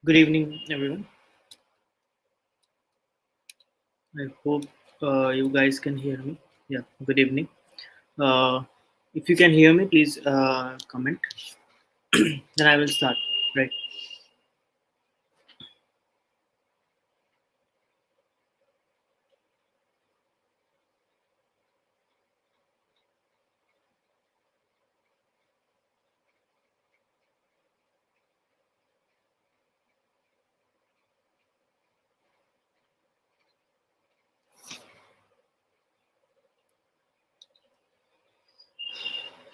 Good evening, everyone. I hope you guys can hear me. Yeah, good evening. Uh, if you can hear me, please comment. Then I will start. Right.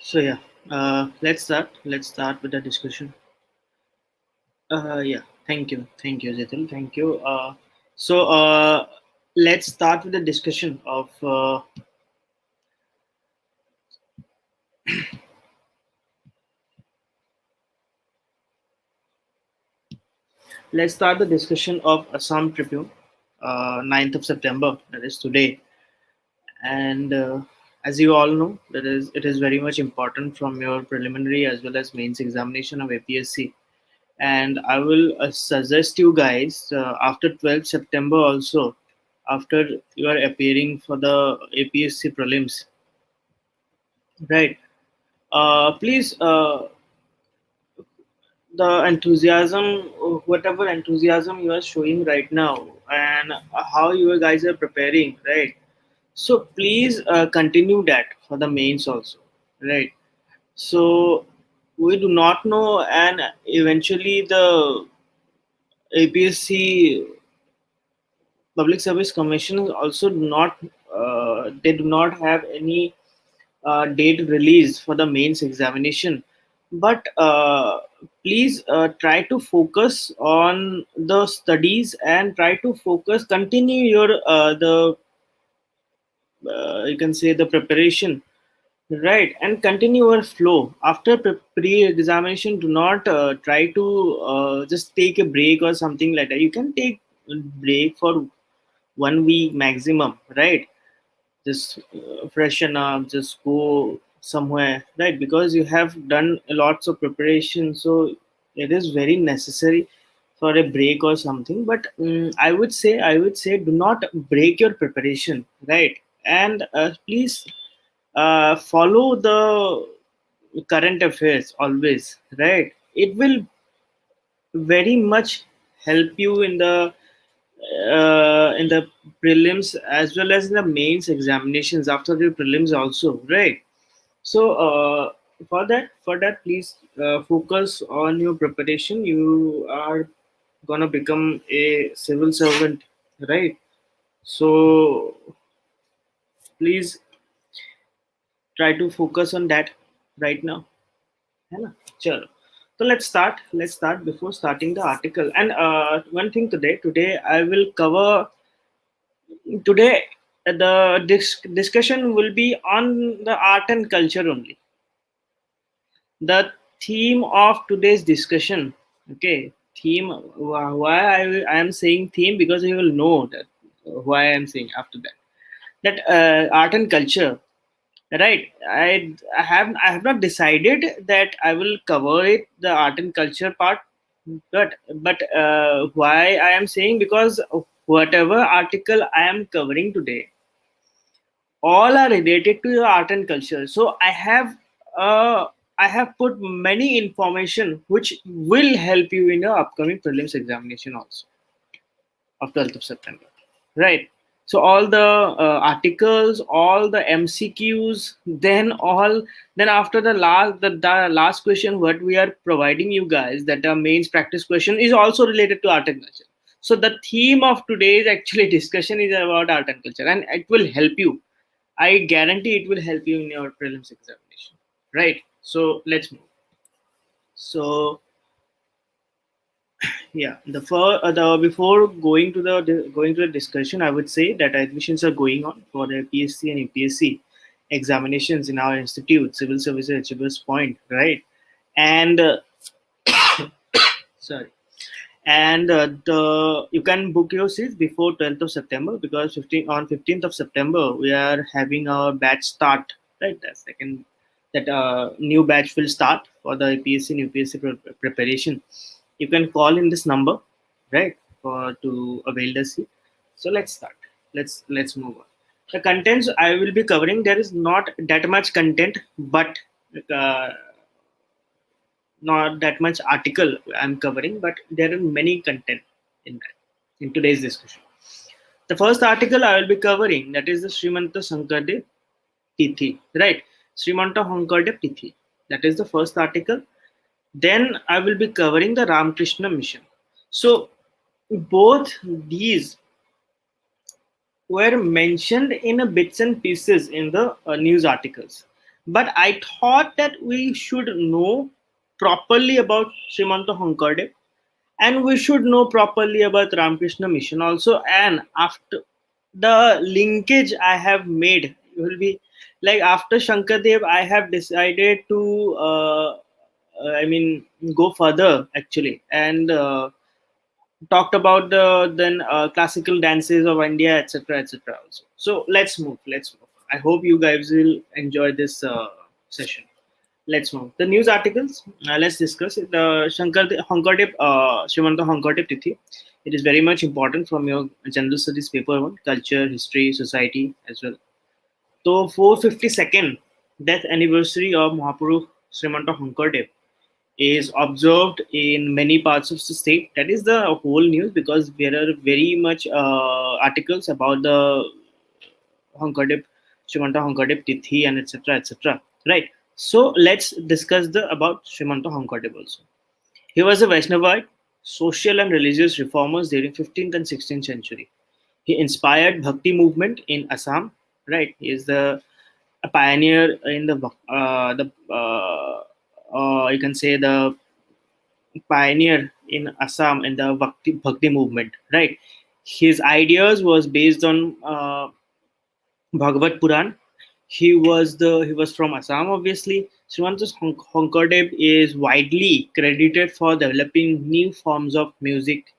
So yeah, let's start. Let's start with the discussion. Yeah. Thank you, Jitil. Thank you. So let's start with the discussion of. Let's start the discussion of Assam Tribune, 9th of September. That is today. And as you all know, that is it is very much important from your preliminary as well as mains examination of APSC. And I will suggest you guys after 12th September also, after you are appearing for the APSC prelims, right? Please, the enthusiasm, whatever enthusiasm you are showing right now, and how you guys are preparing, right? So please continue that for the mains also, right? So we do not know, and eventually the APSC Public Service Commission also do not they do not have any date released for the mains examination. But please try to focus on the studies and try to focus, continue your the you can say the preparation. Right, and continue your flow after pre-examination. Do not try to just take a break or something like that. You can take a break for 1 week maximum, right? Just freshen up, just go somewhere, right? Because you have done lots of preparation, so it is very necessary for a break or something. But I would say, do not break your preparation, right? And please follow the current affairs always, right? It will very much help you in the prelims as well as in the mains examinations after the prelims also, right? So for that please focus on your preparation. You are gonna become a civil servant, right? So please try to focus on that right now. है ना? चलो. So let's start before starting the article. And one thing today I will cover. Today the discussion will be on the art and culture only. The theme of today's discussion, okay, theme, why I am saying theme, because you will know that why I am saying after that, that art and culture, right? I have not decided that I will cover it, the art and culture part. But why I am saying, because whatever article I am covering today, all are related to your art and culture. So uh, I have put many information which will help you in your upcoming prelims examination also of 12th of September, right? So all the articles, all the MCQs, then after the last question what we are providing you guys, that the mains practice question is also related to art and culture. So the theme of today's actually discussion is about art and culture, and it will help you. I guarantee it will help you in your prelims examination, right? So let's move. So yeah, the before going to the discussion, I would say that admissions are going on for the PSC and UPSC examinations in our institute, Civil Services Achievers Point, right? And sorry, and the you can book your seats before 12th of September, because 15th of September we are having our batch start, right? That new batch will start for the PSC and UPSC preparation. You can call in this number, right, for to avail the seat. So let's start. Let's move on. The contents I will be covering, there is not that much content, but uh, not that much article I'm covering, but there are many content in that in today's discussion. The first article I will be covering, that is the Srimanta Shankardev Tithi, right? Srimanta Shankardev Tithi. That is the first article. Then I will be covering the Ramakrishna Mission. So both these were mentioned in a bits and pieces in the news articles. But I thought that we should know properly about Srimanta Shankardev, and we should know properly about Ramakrishna Mission also. And after the linkage I have made will be like after Shankardev, I have decided to, I mean, go further actually, and talked about the then classical dances of India, etc., etc. Also, so let's move. Let's move. I hope you guys will enjoy this session. Let's move. The news articles. Let's discuss it. The Shankardev, Srimanta Shankardev Tithi. It is very much important from your general studies paper one, culture, history, society as well. So 452nd death anniversary of Mahaprabhu Srimanta Shankardev is observed in many parts of the state. That is the whole news, because there are very much articles about the Hankadev, Srimanta Hankadev Tithi and etc. etc. Right. So let's discuss the about Srimanta Hankadev also. He was a Vaishnavite, social and religious reformers during 15th and 16th century. He inspired Bhakti movement in Assam. Right. He is a pioneer in the you can say the pioneer in Assam in the Bhakti movement, right? His ideas was based on Bhagavad Puran. He was from Assam, obviously. Srimanta Shankardev is widely credited for developing new forms of music,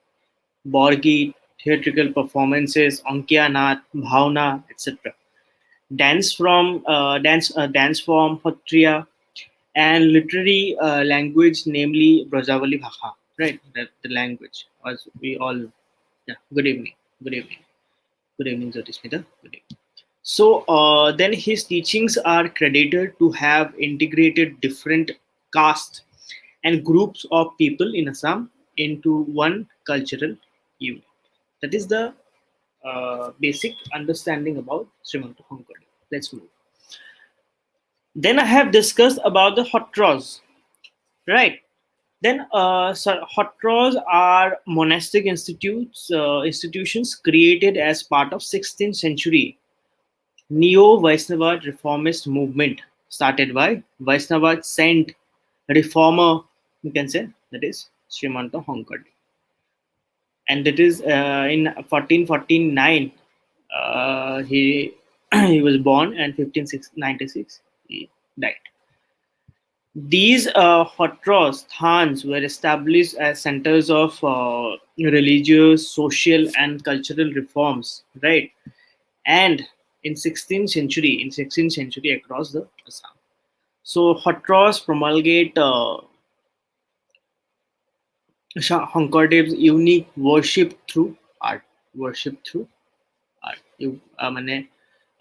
Borgi, theatrical performances, Ankiya Nath, Bhavna, etc. Dance form, Hotriya, and literary language, namely Brajavali Bhasha, right? That the language, as we all. Yeah. Good evening. Good evening. Good evening, Jyotismita. Good evening. So then his teachings are credited to have integrated different castes and groups of people in Assam into one cultural unit. That is the basic understanding about Srimanta Shankardev. Let's move. Then I have discussed about the Hotras, right? Then, Hotras are monastic institutions created as part of 16th century Neo-Vaishnava reformist movement started by Vaishnava saint reformer, you can say, that is Srimanta Shankardev. And that is in 1449 he he was born, and 1596 he died. These Hotras Thans were established as centers of religious, social, and cultural reforms, right? And in 16th century across the Assam. So Hotras promulgate Shankardev's unique worship through art. Worship through art. मैंने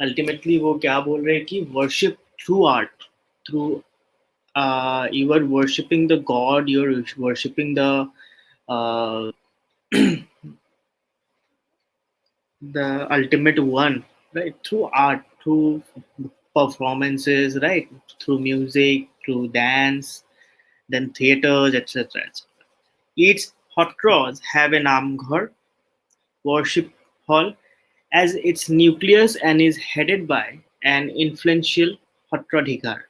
ultimately वो क्या बोल रहे हैं कि worship through art, through you are worshipping the god, you're worshipping uh, the ultimate one, right? Through art, through performances, right? Through music, through dance, then theaters, etc. etc. Each hot cross have an amghar worship hall as its nucleus and is headed by an influential Hotradhikar.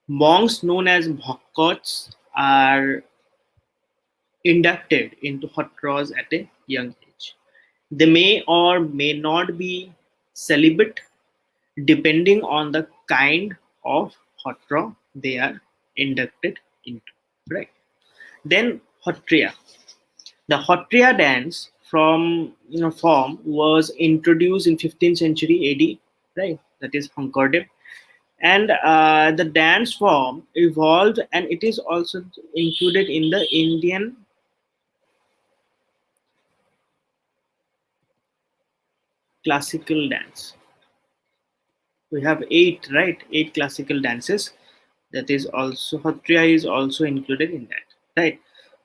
Monks known as Bhakkots are inducted into Hotras at a young age. They may or may not be celibate depending on the kind of Hotra they are inducted into. Right. Then Hotriya. The Hotriya dance from form was introduced in 15th century AD, right? That is Hankardev, and the dance form evolved, and it is also included in the Indian classical dance. We have eight, right? Eight classical dances. That is also Satriya is also included in that, right?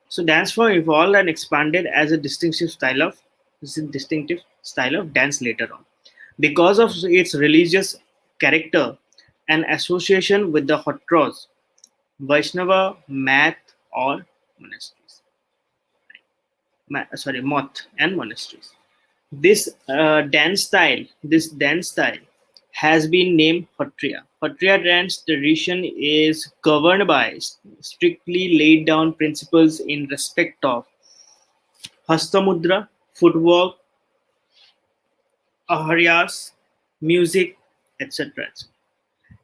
So dance form evolved and expanded as a distinctive style of dance later on, because of its religious character and association with the Hotros, Vaishnava, Math, or monasteries. Moth and monasteries. This dance style has been named Hotriya. Hotriya dance tradition is governed by strictly laid down principles in respect of hastamudra, footwork, aharyas, music, etc.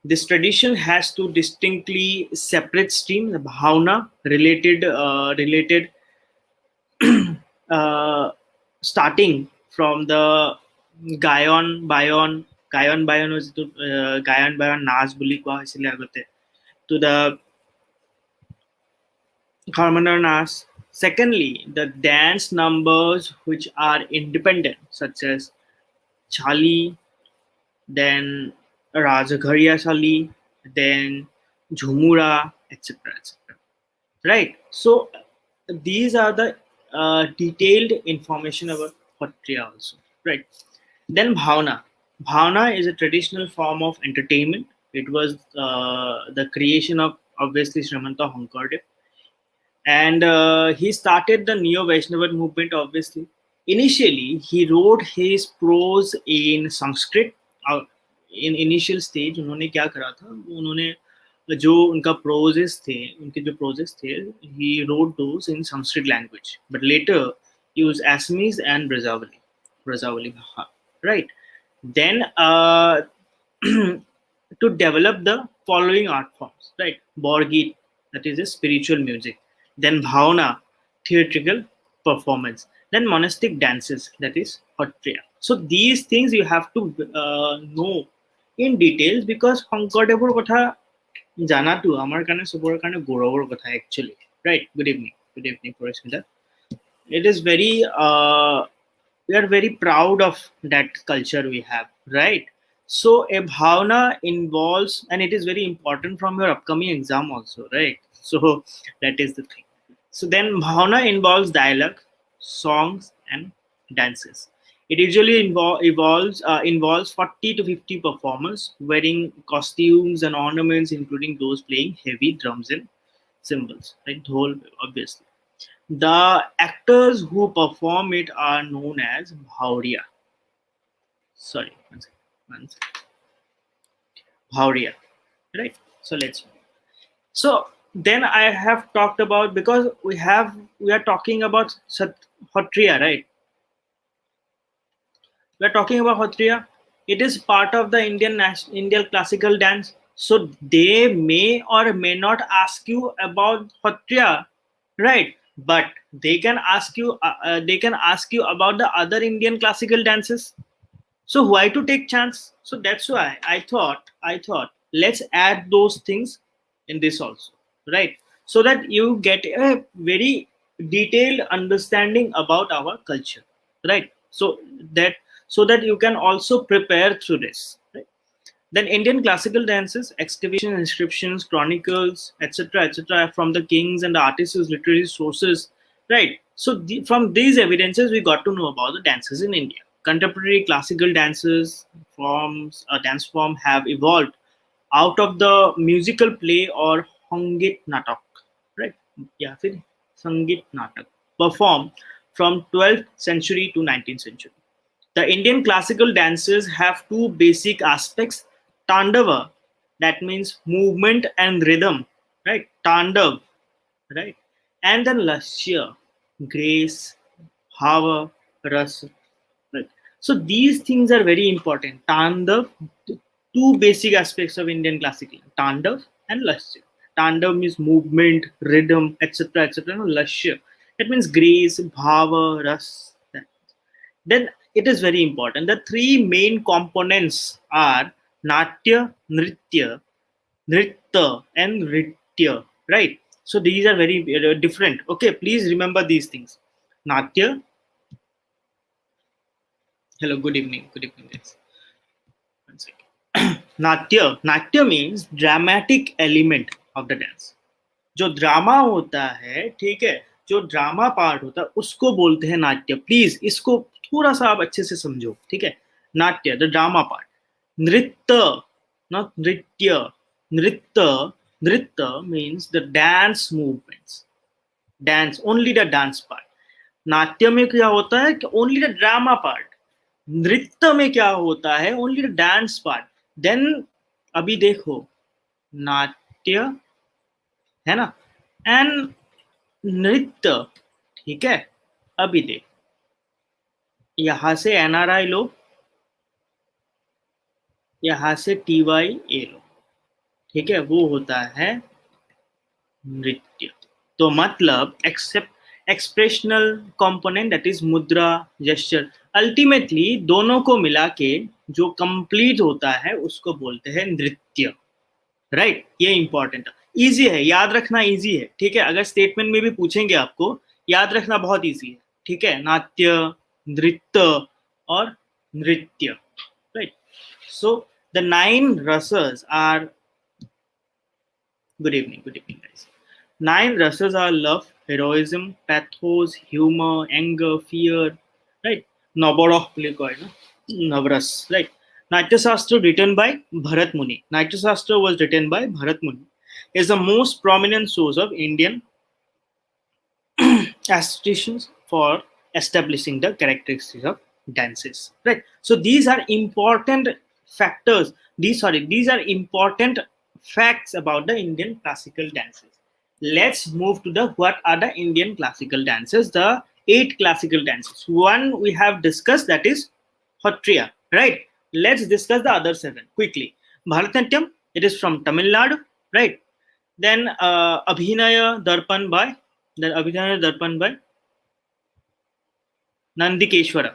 This tradition has two distinctly separate streams: bhavna, related uh, starting from the Gayon Bayon, Gayon Bayon was to Gayon Bayon Nas বুলি কোৱা হৈছিলে আগতে, to the Harmoner Nas. Secondly, the dance numbers which are independent, such as Chali, then Rajagharia Chali, then Jhumura, etc. etc. Right? So these are the detailed information about Patriya also. Right? Then Bhavna. Bhavna is a traditional form of entertainment. It was the creation of obviously Srimanta Hankardev, and he started the Neo Vaishnava movement. Obviously, initially he wrote his prose in Sanskrit. In initial stage, उन्होंने क्या करा था? उन्होंने जो उनका प्रोजेस थे, उनके जो प्रोजेस थे, he wrote those in Sanskrit language, but later used Assamese and Brazavali, right? Then to develop the following art forms, right? Borgit, that is a spiritual music. Then Bhavna, theatrical performance. Then monastic dances, that is Hotriya. So these things you have to know in details, because Hankardeবৰ কথা জানাটো আমাৰ কাৰণে চবৰ কাৰণে গৌৰৱৰ কথা actually, right? Good evening, Parashmita. It is very we are very proud of that culture we have, right? So a bhavna involves, and it is very important from your upcoming exam also, right? So that is the thing. So then bhavna involves dialogue, songs, and dances. It usually involves 40 to 50 performers wearing costumes and ornaments, including those playing heavy drums and cymbals, like dhol, obviously. The actors who perform it are known as Bhauriya. Sorry, one second. Bhauriya, right? So let's. So then I have talked about, because we are talking about Hotriya, right? We are talking about Hotriya. It is part of the Indian classical dance. So they may or may not ask you about Hotriya, right? But they can ask you. They can ask you about the other Indian classical dances. So why to take chance? So that's why I thought let's add those things in this also, right? So that you get a very detailed understanding about our culture, right? That so that you can also prepare through this, right? Then Indian classical dances, excavation, inscriptions, chronicles, etc., from the kings and the artists' literary sources, right? So from these evidences, we got to know about the dances in India. Contemporary classical dance form have evolved out of the musical play or Hongit Natak, right? Yeah, फिर Sangit Natak, performed from 12th century to 19th century. The Indian classical dances have two basic aspects: Tandava, that means movement and rhythm, right? Tandav, right? And then Lasya, grace, Hava, Ras, right? So these things are very important. Tandav, two basic aspects of Indian classical: Tandav and Lasya. Tandav means movement, rhythm, etc. Lasya, that means grace, Bhava, Ras. Then it is very important. The three main components are Natya, Nritya, and Nritya, right? So these are very different. Okay, please remember these things. Natya, Hello, good evening. Good evening, guys. One second. Natya. Natya means dramatic element of the dance. जो drama होता है, ठीक है, जो drama part होता है उसको बोलते हैं नाट्य. प्लीज इसको थोड़ा सा आप अच्छे से समझो, ठीक है. नाट्य, द ड्रामा पार्ट. नृत्य, नॉट नृत्य. नृत्य, नृत्य means the dance movements. Dance, only the dance part. नाट्य में क्या होता है कि ओनली द ड्रामा पार्ट. नृत्य में क्या होता है, only the dance part. Then अभी देखो, नाट्य है ना, एंड नृत्य, ठीक है. अभी देख, यहां से एनआरआई लो, यहां से TYA लो, ठीक है, वो होता है नृत्य. तो मतलब except expressional component, that is mudra, gesture. Ultimately दोनों को मिला के जो कंप्लीट होता है उसको बोलते हैं नृत्य. राइट, ये इंपॉर्टेंट है. इजी है, याद रखना इजी है, ठीक है. अगर स्टेटमेंट में भी पूछेंगे आपको, याद रखना बहुत इजी है, ठीक है. नाट्य, नृत्य और नृत्य. राइट. सो द 9 रसस आर, good evening guys. 9 rasas are love, heroism, pathos, humor, anger, fear, right. Naboroh likhoy na, Navras, right. Natyasastra written by Bharat Muni. Natyasastra was written by Bharat Muni. Is the most prominent source of Indian aestheticians for establishing the characteristics of dances. Right. So these are important factors. These are important facts about the Indian classical dances. Let's move to the what are the Indian classical dances. The 8 classical dances. One we have discussed, that is Hotriya. Right. Let's discuss the other 7 quickly. Bharatanatyam, it is from Tamil Nadu. Right. Then Abhinaya Darpan by Nandikeshwara.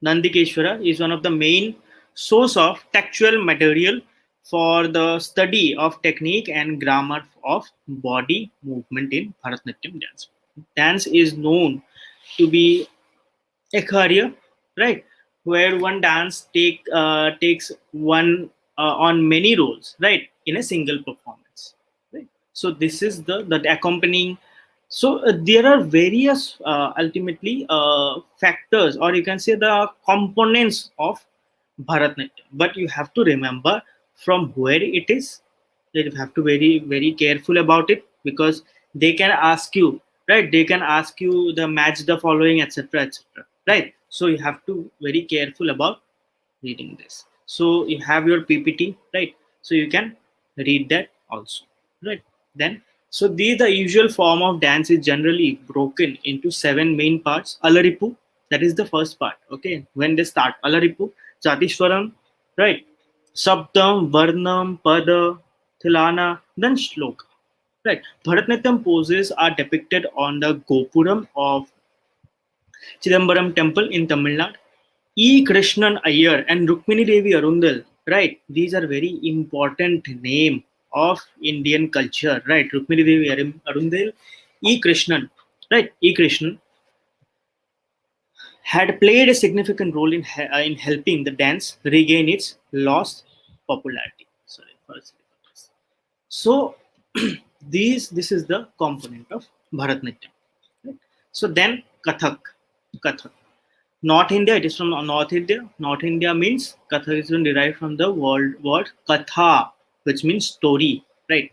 Nandikeshwara is one of the main source of textual material for the study of technique and grammar of body movement in Bharatanatyam dance. Dance is known to be a career, right, where one dance takes one on many roles, right, in a single performance. Right. So this is the accompanying. So there are various ultimately factors, or you can say the components of Bharatanatyam, but you have to remember from where it is. You have to very careful about it, because they can ask you, right? They can ask you the match the following, etc., etc., right? So you have to very careful about reading this. So you have your PPT, right? So you can read that also, right? Then, so the usual form of dance is generally broken into 7 main parts. Alaripu, that is the first part. Okay, when they start Alaripu, Jatishwaram, right? Sabdam, Varnam, Pada, Thilana, then Shloka. Right. Bharatanatyam poses are depicted on the Gopuram of Chidambaram temple in Tamil Nadu. E. Krishnan Iyer and Rukmini Devi Arundel, right? These are very important name of Indian culture, right? Rukmini Devi Arundel, E. Krishnan, right? E. Krishnan had played a significant role in helping the dance regain its lost popularity. Sorry for this. So this is the component of Bharatanatyam. Right? So then Kathak. North India, it is from North India. North India means Kathak is derived from the word Katha, which means story, right?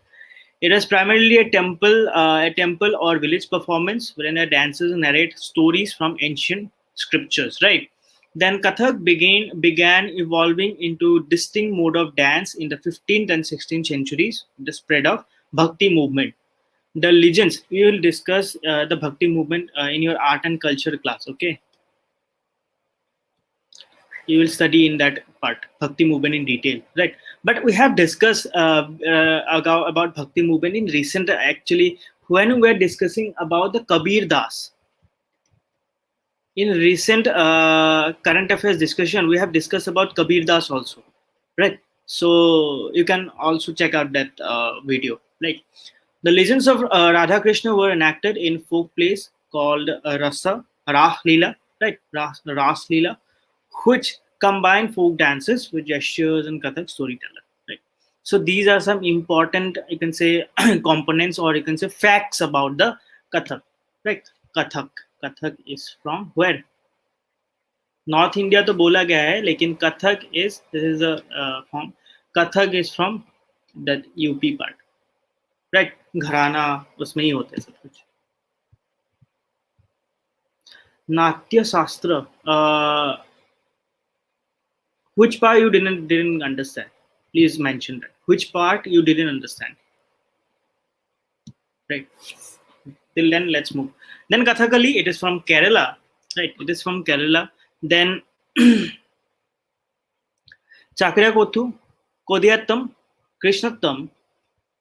It is primarily a temple or village performance wherein the dancers narrate stories from ancient scriptures, right? Then Kathak began evolving into distinct mode of dance in the 15th and 16th centuries, the spread of Bhakti movement. The legends, we will discuss the Bhakti movement in your art and culture class, okay? You will study in that part Bhakti movement in detail, right? But we have discussed about Bhakti movement in recent, actually, when we were discussing about the Kabir Das. In recent current affairs discussion, we have discussed about Kabir Das also, right? So you can also check out that video, right? The legends of Radha Krishna were enacted in folk plays called Rasa Leela, right? Ras Leela, which combine folk dances with gestures and Kathak storyteller. Right. So these are some important, you can say, components, or you can say facts about the Kathak. Right. Kathak. Kathak is from where? North India तो बोला गया है, लेकिन Kathak is this is a form. Kathak is from that UP part. Right. घराना उसमें ही होता है सब कुछ. नाट्य शास्त्र, which part you didn't understand? Please mention that. Which part you didn't understand? Right. Till then, let's move. Then Kathakali, it is from Kerala. Right. It is from Kerala. Then Chakrakothu, Kodiyattam, Krishnattam,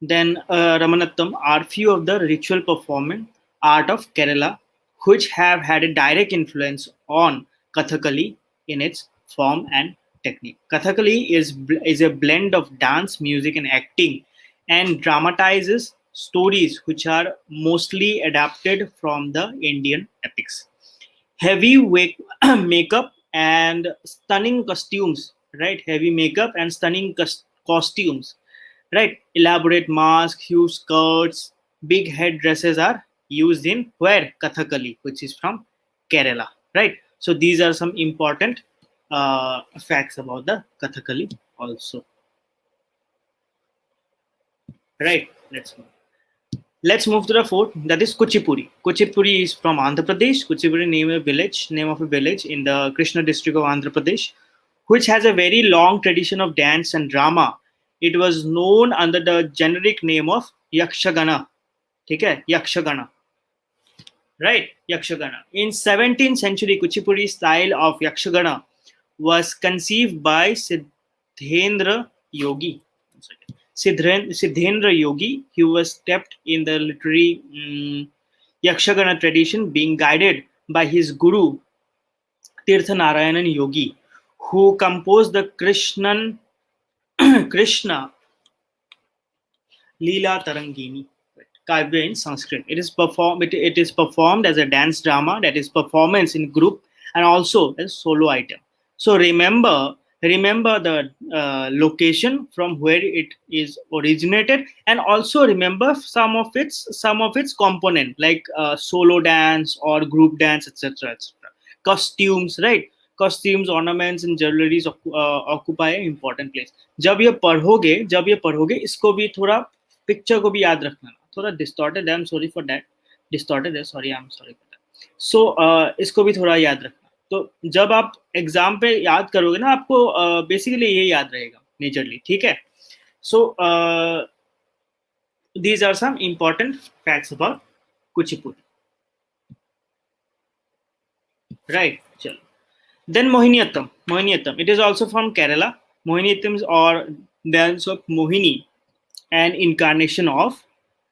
then Ramanattam are few of the ritual performance art of Kerala, which have had a direct influence on Kathakali in its form and technique. Kathakali is a blend of dance, music, and acting, and dramatizes stories which are mostly adapted from the Indian epics. Heavy makeup and stunning costumes, right? Heavy makeup and stunning costumes, right? Elaborate masks, huge skirts, big headdresses are used in where? Kathakali, which is from Kerala, right? So these are some important facts about the Kathakali also, right? Let's move to the fourth, that is Kuchipudi. Kuchipudi is from Andhra Pradesh. Kuchipudi name of a village in the Krishna district of Andhra Pradesh, which has a very long tradition of dance and drama. It was known under the generic name of Yakshagana. Okay? Yakshagana. Right? Yakshagana. In 17th century, Kuchipudi style of Yakshagana was conceived by Siddhendra Yogi. Siddhendra Yogi, he was steeped in the literary Yakshagana tradition, being guided by his guru Tirthanarayanan Yogi, who composed the Krishna Leela Tarangini Kavya in Sanskrit. It is performed as a dance drama, that is performance in group and also a solo item. So remember the location from where it is originated, and also remember some of its component, like solo dance or group dance, etc., etc. Costumes, right? Costumes, ornaments and jewelries occupy an important place. जब ये पढ़ोगे इसको भी थोड़ा picture को भी याद रखना. थोड़ा डिस्टॉर्टेड है, I am sorry for that. Distorted है, sorry, I am sorry for that. So इसको भी थोड़ा याद रखना. तो जब आप एग्जाम पे याद करोगे ना, आपको बेसिकली ये याद रहेगा मेजरली. ठीक है. सो these are some important facts about Kuchipudi. Right. Chalo. Then Mohiniyattam. It is also from Kerala. Mohiniyattam or dance of Mohini, an incarnation of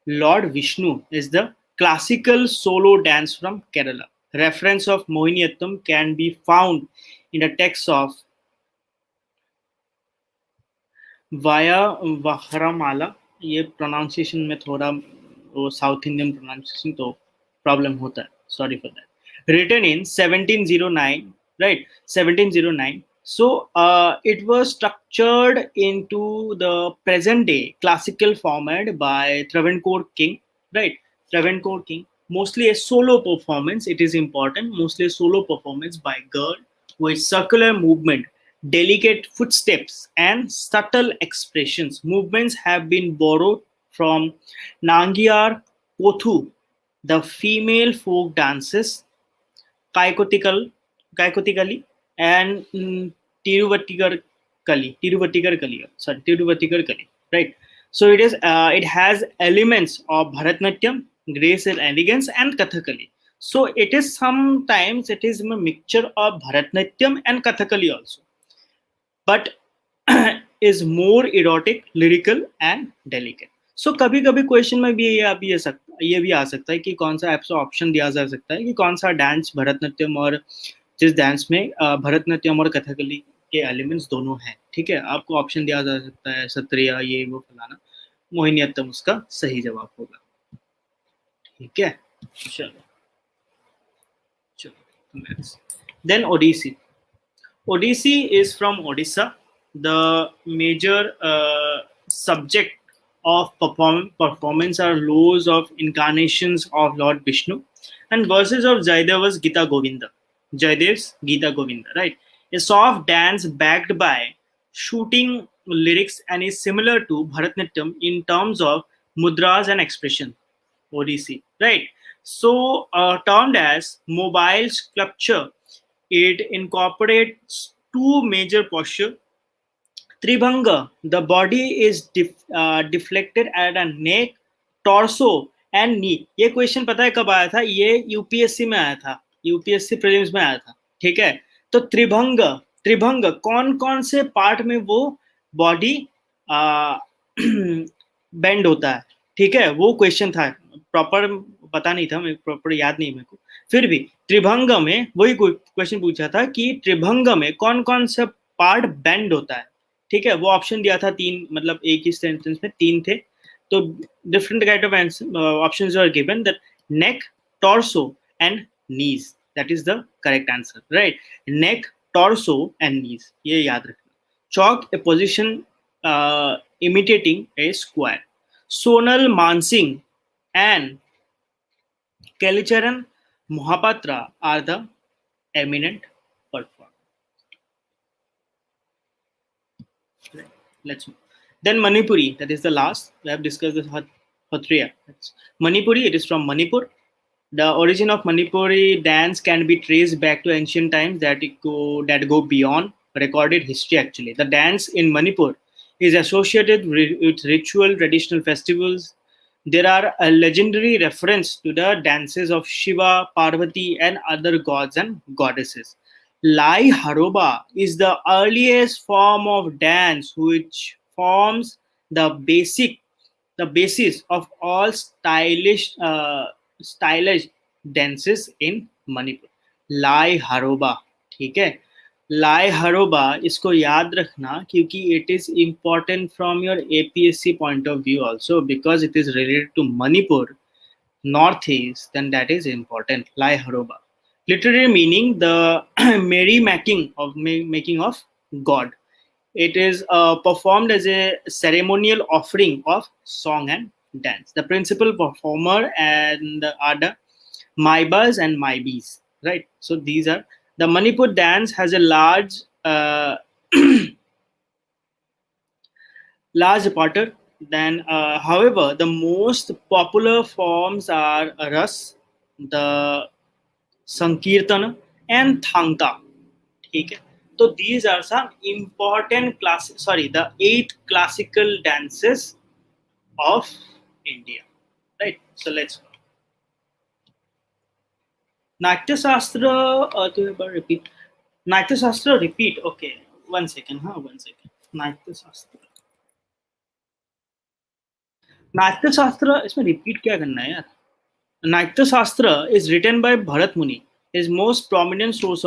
Lord Vishnu, is the classical solo dance from Kerala. Reference of Mohiniyattam can be found in the text of Vaya Vahramala. ये pronunciation में थोड़ा वो south Indian pronunciation तो problem होता है, sorry for that. Written in 1709, right? 1709. So it was structured into the present day classical format by Travancore King, right? Travancore King. Mostly a solo performance. It is important. Mostly a solo performance by girl with circular movement, delicate footsteps, and subtle expressions. Movements have been borrowed from Nangyar Pothu, the female folk dances, Kaikotikali, and Tiruvattigar Kali, right? So it has elements of Bharatnatyam, grace and elegance, and Kathakali. So sometimes it is a mixture of Bharatnatyam and Kathakali also, but is more erotic, lyrical, and delicate. So कभी कभी question में भी ये भी आ सकता है कि कौन सा आपसे ऑप्शन दिया जा सकता है कि कौन सा डांस भरतनाट्यम, और जिस डांस में भरतनाट्यम और कथकली के एलिमेंट्स दोनों हैं. ठीक है, आपको ऑप्शन दिया जा सकता है सत्रिया, ये वो फलाना. मोहिनीअट्टम उसका सही जवाब होगा. ठीक है, चलो. Then Odissi. Odissi is from Odisha. The major subject of performance are laws of incarnations of Lord Vishnu, and verses of Jayadev's Gita Govinda. Jayadev's Gita Govinda, right? A soft dance backed by shooting lyrics and is similar to Bharatnatyam in terms of mudras and expression. Odissi, right? So, termed as mobile sculpture, it incorporates two major postures. Tribhanga, the body is deflected at a neck, torso and knee. ये question पता है कब आया था? ये UPSC में आया था, यूपीएससी प्रीलिम्स में आया था. ठीक है, तो त्रिभंग, त्रिभंग कौन कौन से पार्ट में वो बॉडी बेंड होता है? ठीक है, वो क्वेश्चन था. प्रॉपर पता नहीं था, मेरे प्रॉपर याद नहीं मेरे को. फिर भी त्रिभंग में वही क्वेश्चन पूछा था कि त्रिभंग में कौन कौन सा पार्ट बेंड होता है. ठीक है, वो ऑप्शन दिया था तीन, मतलब एक ही सेंटेंस में तीन थे. तो different kind of options are given, that neck, torso and knees. That is the correct answer, right? Neck, torso and knees, ये याद रखना. Chowk, a position imitating a square. Sonal Mansingh and Kalicharan Mohapatra are the eminent performers. Let's move. Then Manipuri, that is the last. We have discussed this Hotriya. Manipuri, it is from Manipur. The origin of Manipuri dance can be traced back to ancient times that go beyond recorded history. Actually, the dance in Manipur is associated with ritual traditional festivals. There are a legendary reference to the dances of Shiva, Parvati, and other gods and goddesses. Lai Haroba is the earliest form of dance which forms the basis of all stylish dances in Manipur. Lai Haroba, ठीक है? लाई हरोबा, इसको याद रखना क्योंकि it is important from your APSC point of view also, because it is related to Manipur, north east, then that is important. Lai Haraoba, literally meaning the merry making of God. It is performed as a ceremonial offering of song and dance. The principal performer and are the Maibas and Maibis, right? So these are the Manipur dance has a large pattern. Then, however, the most popular forms are Ras, the Sankirtana, and Thangta. Okay. So these are some important the 8 classical dances of India. Right. So let's go. Natya Shastra, repeat. Natya Shastra, repeat. Okay, 1 second. 1 second. Natya Shastra. Natya Shastra, इसमें repeat क्या करना है यार? Natya Shastra is written by Bharat Muni, his most prominent source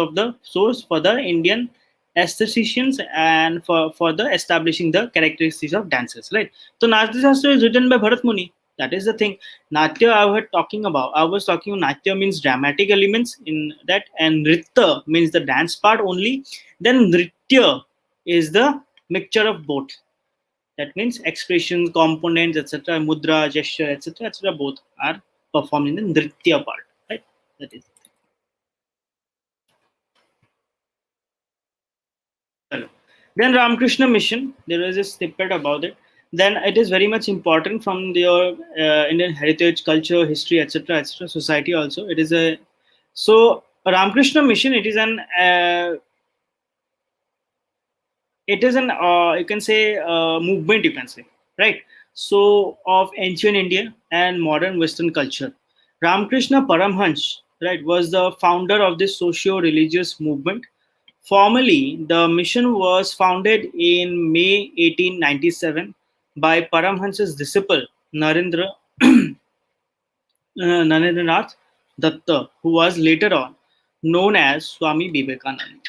for the Indian aestheticians and for the establishing the characteristics of dances, right? So Natya Shastra is written by Bharat Muni. That is the thing. Natya I was talking Natya means dramatic elements in that, and Nritya means the dance part only. Then Nritya is the mixture of both. That means expression, components, etc., mudra, gesture, etc., both are performed in the Nritya part, right? That is. Then Ramakrishna Mission, there is a snippet about it. Then it is very much important from your Indian heritage, culture, history, etc., society also. It is a Ramakrishna Mission. It is an you can say movement, you can say, right? So of ancient India and modern Western culture. Ramakrishna Paramhans, right, was the founder of this socio-religious movement. Formally, the mission was founded in May 1897 by Paramhansa's disciple Narendranath Datta, who was later on known as Swami Vivekananda.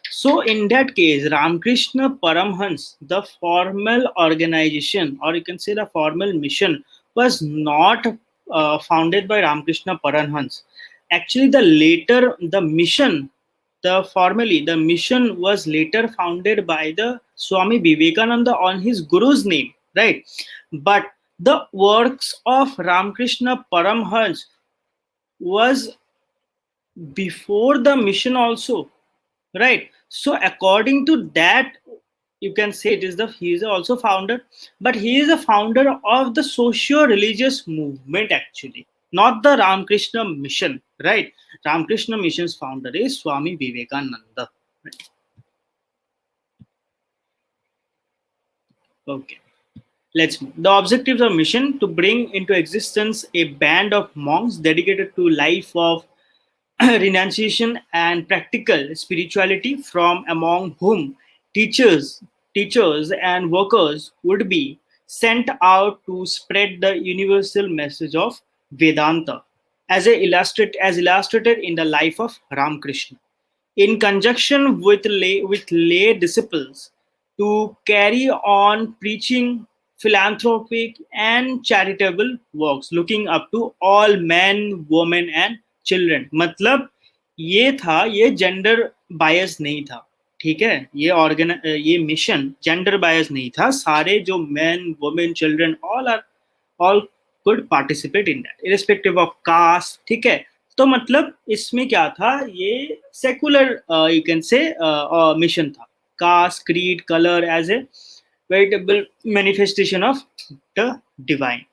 So in that case, Ramakrishna Paramhans, the formal organization, or you can say the formal mission, was not founded by Ramakrishna Paramhans. Actually, the formally the mission was later founded by the Swami Vivekananda on his guru's name, right? But the works of Ramakrishna Paramhans was before the mission also, right? So according to that, you can say it is the he is also founder, but he is a founder of the socio-religious movement actually, not the Ramakrishna mission, right? Ramakrishna mission's founder is Swami Vivekananda, right? Okay, let's move. The objectives of mission: to bring into existence a band of monks dedicated to life of renunciation and practical spirituality, from among whom teachers teachers and workers would be sent out to spread the universal message of Vedanta, as illustrated in the life of Ramakrishna, in conjunction with lay disciples, to carry on preaching philanthropic and charitable works, looking up to all men, women and children. मतलब ये gender bias नहीं था, ठीक है? ये mission gender bias नहीं था, सारे जो main women children all could participate in that irrespective of caste, ठीक है? तो मतलब इसमें क्या था, ये secular you can say mission था. Caste, creed, color as a veritable manifestation of the divine.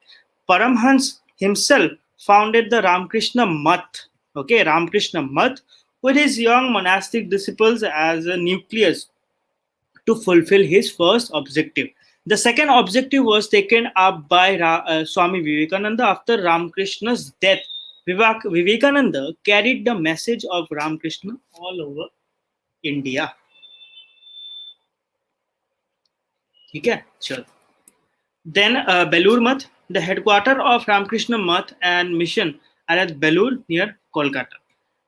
Paramhans himself founded the Ramakrishna Math, okay, Ramakrishna Math, with his young monastic disciples as a nucleus to fulfill his first objective. The second objective was taken up by Swami Vivekananda after Ramakrishna's death. Vivekananda carried the message of Ramakrishna all over India. Okay, sure. Then Belur Math, the headquarters of Ramakrishna Math and Mission are at Belur near Kolkata.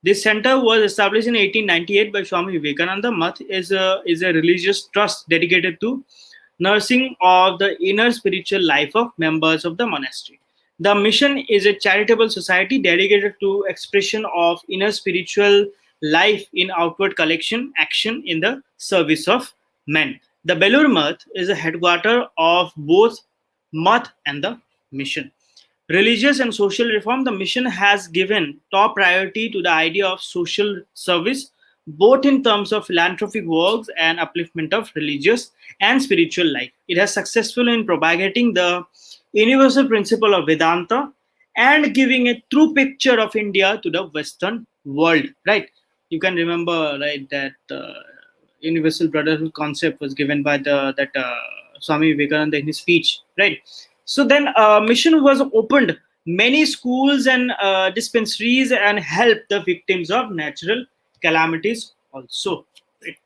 This center was established in 1898 by Swami Vivekananda. Math is a religious trust dedicated to nursing of the inner spiritual life of members of the monastery. The mission is a charitable society dedicated to expression of inner spiritual life in outward collection action in the service of men. The Belur Math is the headquarters of both Math and the mission. Religious and social reform, the mission has given top priority to the idea of social service, both in terms of philanthropic works and upliftment of religious and spiritual life. It has successful in propagating the universal principle of Vedanta and giving a true picture of India to the Western world, right? You can remember, right, that universal brotherhood concept was given by Swami Vivekananda in his speech, right? So then mission was opened many schools and dispensaries and helped the victims of natural calamities also. Right?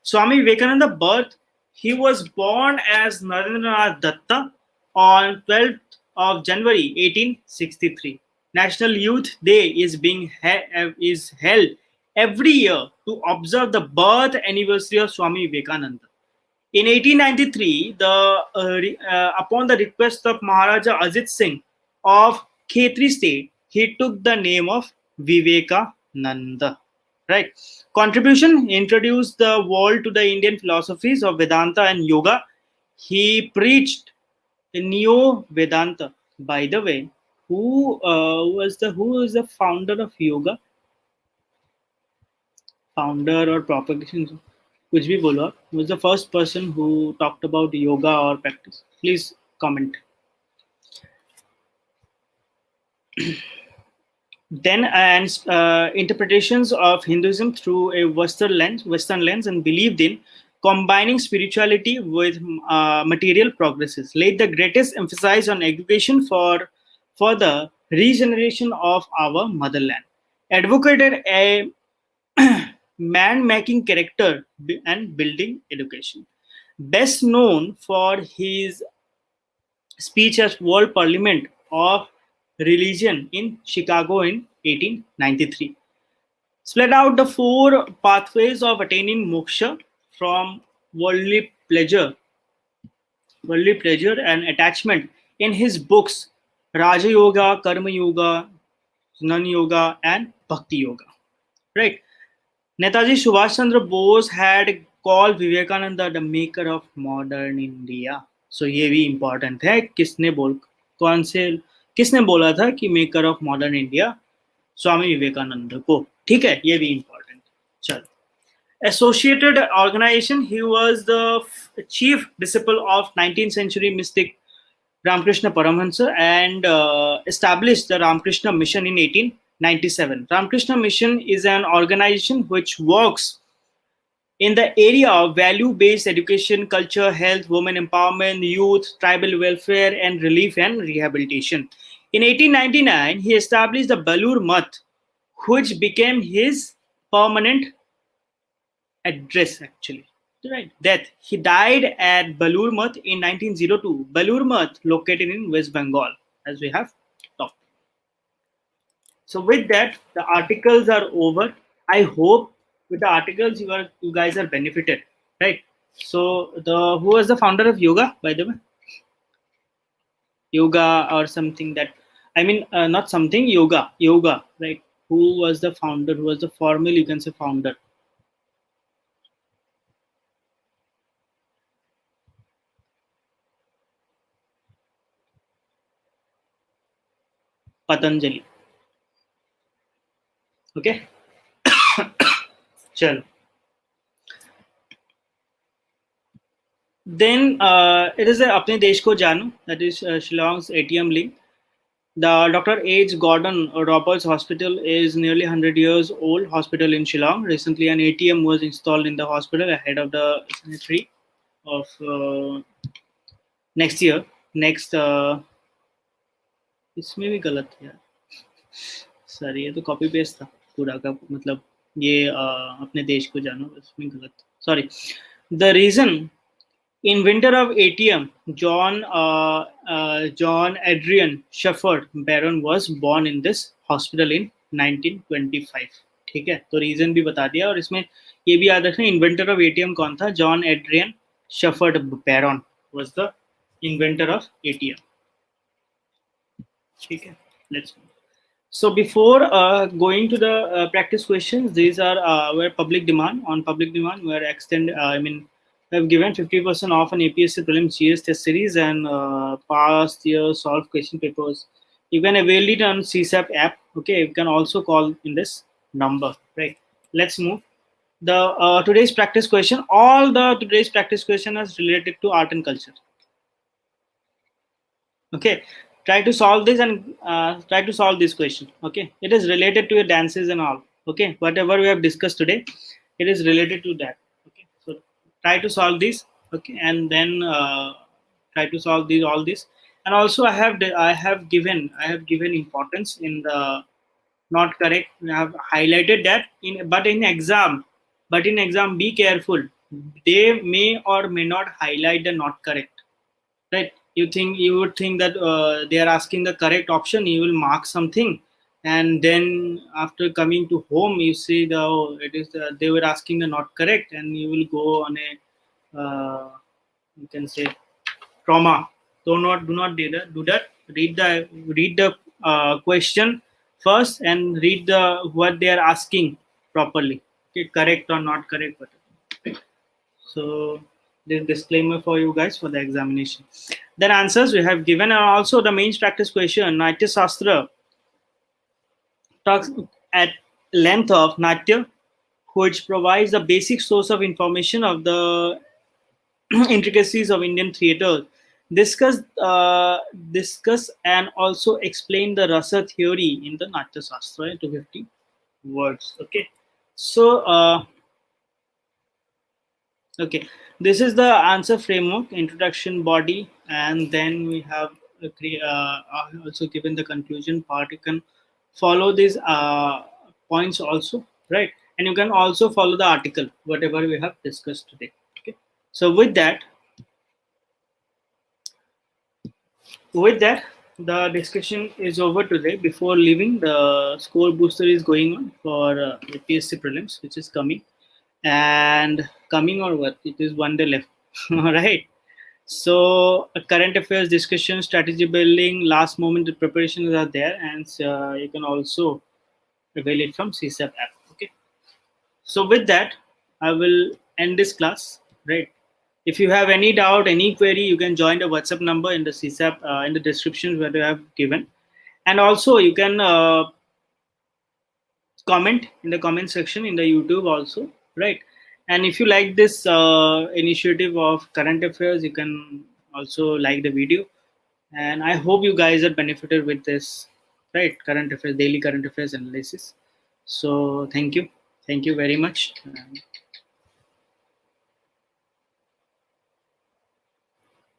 Swami Vivekananda birth, he was born as Narendranath Datta on 12th of January 1863. National Youth Day is held every year to observe the birth anniversary of Swami Vivekananda. In 1893, upon the request of Maharaja Ajit Singh of Khetri state, he took the name of Vivekananda. Right? Contribution: introduced the world to the Indian philosophies of Vedanta and Yoga. He preached Neo Vedanta. By the way, who is the founder of yoga? Founder or propagation? कुछ भी बोलो आप. Was the first person who talked about yoga or practice? Please comment. Then interpretations of Hinduism through a Western lens, and believed in combining spirituality with material progresses. Laid the greatest emphasis on education for the regeneration of our motherland. Advocated a man-making character and building education. Best known for his speech at World Parliament of Religion in Chicago in 1893. Spelled out the four pathways of attaining moksha from worldly pleasure and attachment in his books Raja Yoga, Karma Yoga, Jnana Yoga, and Bhakti Yoga. Right. Netaji Subhash Chandra Bose had called Vivekananda the maker of modern India. So ये भी important है. किसने बोला था कि maker of modern India? Swami Vivekananda को. ठीक है, ये भी important. चलो. Associated organization, he was the chief disciple of 19th century mystic Ramakrishna Paramahansa and established the Ramakrishna Mission in 1897. Ramakrishna Mission is an organization which works in the area of value-based education, culture, health, women empowerment, youth, tribal welfare, and relief and rehabilitation. In 1899, he established the Balur Math, which became his permanent address actually. Right. Death. He died at Balur Math in 1902. Balur Math located in West Bengal, as we have talked. So with that, the articles are over. I hope with the articles you guys are benefited, right? So the who was the founder of yoga, by the way? Yoga or something that I mean not something yoga, right? Who was the founder? Who was the formal you can say founder? Patanjali. Okay. Chalo. Then it is a Apne Desh Ko Jano, that is Shillong's ATM link. The Dr. H. Gordon Roberts Hospital is nearly 100 years old hospital in Shillong. Recently, an ATM was installed in the hospital ahead of the sanitary of next year. Next, इसमें भी गलत है यार. Sir ये तो copy paste था पूरा का मतलब ये अपने देश को जानो इसमें गलत. Sorry. The reason inventor of ATM, John Adrian Shepherd Baron was born in this hospital in 1925. ठीक है, तो रीजन भी बता दिया और इसमें ये भी याद रखना इन्वेंटर ऑफ एटीएम कौन था. John Adrian Shepherd Barron was the inventor of ATM. ठीक है, let's go. So before going to the practice questions, these are our public demand. On public demand, we are we have given 50% off an APSC Prelims GS test series and past year solved question papers. You can avail it on CSAP app. Okay, you can also call in this number. Right. Let's move. The today's practice question. All the today's practice question is related to art and culture. Okay. Try to solve this and try to solve this question. Okay, it is related to your dances and all. Okay, whatever we have discussed today, it is related to that. Okay, so try to solve this. Okay, and then try to solve these all this. And also I have given importance in the not correct. I have highlighted that in exam be careful. They may or may not highlight the not correct. Right, you would think that they are asking the correct option, you will mark something, and then after coming to home you see they were asking the not correct, and you will go on a you can say trauma. Do not do that. Read the question first and read the what they are asking properly. Okay, correct or not correct, whatever. So this disclaimer for you guys for the examination. Then answers we have given, and also the main practice question. Natya Shastra talks at length of Natya, which provides the basic source of information of the intricacies of Indian theatre. Discuss and also explain the rasa theory in the Natya Shastra, 250 words. Okay, so okay, this is the answer framework, introduction, body, and then we have also given the conclusion part. You can follow these points also, right? And you can also follow the article, whatever we have discussed today. Okay. So with that, the discussion is over today. Before leaving, the score booster is going on for APSC prelims, which is coming. And coming or what? It is one day left. All right. So current affairs discussion, strategy building, last moment preparations are there, and you can also avail it from CSAP app. Okay. So with that, I will end this class, right? If you have any doubt, any query, you can join the WhatsApp number in the CSAP in the description where I have given, and also you can comment in the comment section in the YouTube also, right? And if you like this initiative of current affairs, you can also like the video. And I hope you guys are benefited with this, right? Current affairs, daily current affairs analysis. So thank you very much.